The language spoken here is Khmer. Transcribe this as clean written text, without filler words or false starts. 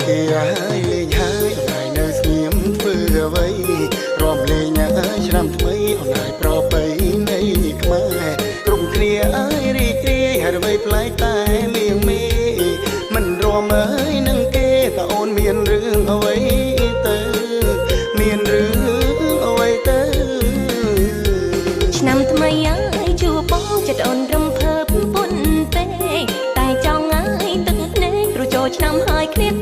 គេហើយលេងហើយអនឡាញនៅស្ងៀមធ្វើអ្វីរំលេងហើយឆ្នាំថ្មីអនឡាញប្របីនៃខ្មែរគ្រប់គ្នាអើយរីករាយហើយអ្វីប្លែកតែលៀងមេមិនរំអើយនឹងគេតើអូនមានរឿងអ្វីទៅមានរឿងអ្វីទៅឆ្នាំថ្មីអើយជួបបងចិត្តអូនរំភើបពុនពេកតែចង់អើយទឹកភ្នែកព្រោះចូលឆ្នាំហើយគ្នា